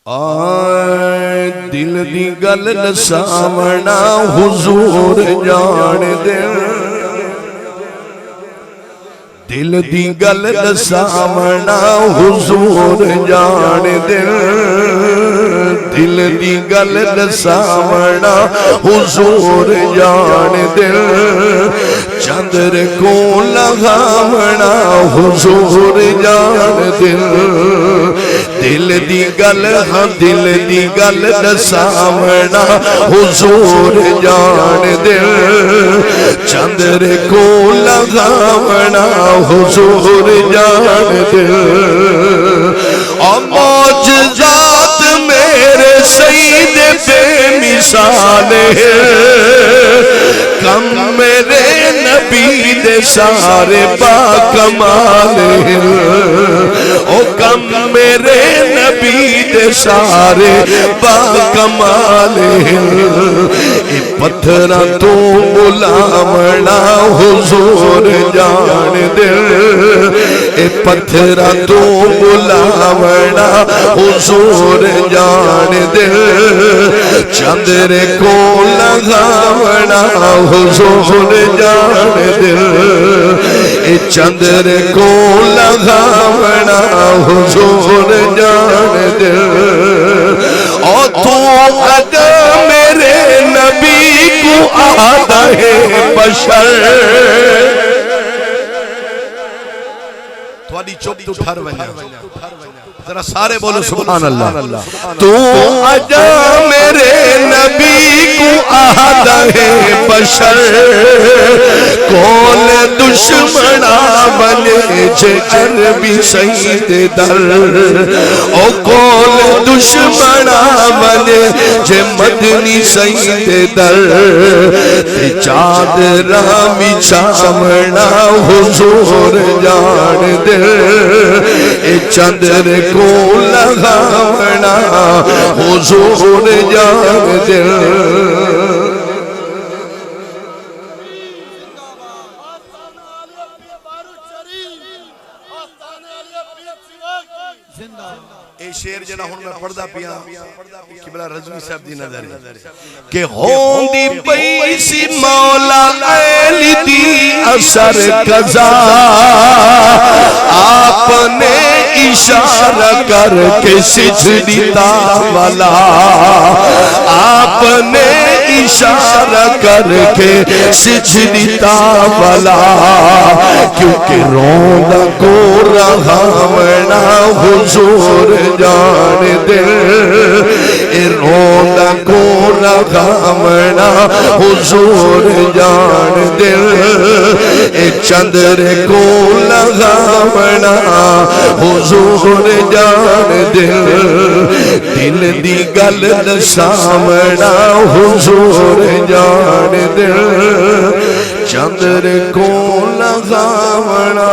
آئے دل دی گل نسامنا حضور جان دے دل دی گل نسامنا حضور جان دے دل دی گل نسامنا حضور جان دے چندر کو لگامنا حضور جان دے دل دی گل ہاں دل دی گل نسامنا حضور جان دے چندر کو لگامنا حضور جان دے اور معجزات میرے سید بے مثال ہے کم میرے نبی دے سارے با کمال ہے او کم میرے نبی دے سارے با کمال ہے اے پتھرہ تو غلامنا حضور جان دے اے پتھرہ تو غلامنا حضور جان دے چندر کو لگامنا حضور جان دے اے چندر کو لگامنا حضور جان دے اور تو اگر میرے نبی کو آدھا ہے بشر تھوڑی چوب تو ٹھر ونیا ذرا سارے بولو سبحان اللہ تو اجا میرے نبی کو آدھا ہے بشر کول دشمنا بنے جے عربی سید در او کول دشمنا بنے جے مدنی سید در تے چادرہ بچھاونا حضور جان دے اے چندر کو لگامنا حضور جان دے اے شیر جنا ہون میں پڑھدا پیا قبلہ رضوی صاحب دی نظر کہ ہون دی پیسی مولا علی دی اثر قضا آپ نے اشارہ کر کے سجدی تاولا آپ نے اشارہ کر کے سجدی تاولا کیونکہ رونا کو رہامنا حضور جان دے اے رونا کو رہامنا حضور جان دے اے چندر کو لگامنا حضور جان دے دل دی گل نسامنا حضور جان دے چندر کو لگامنا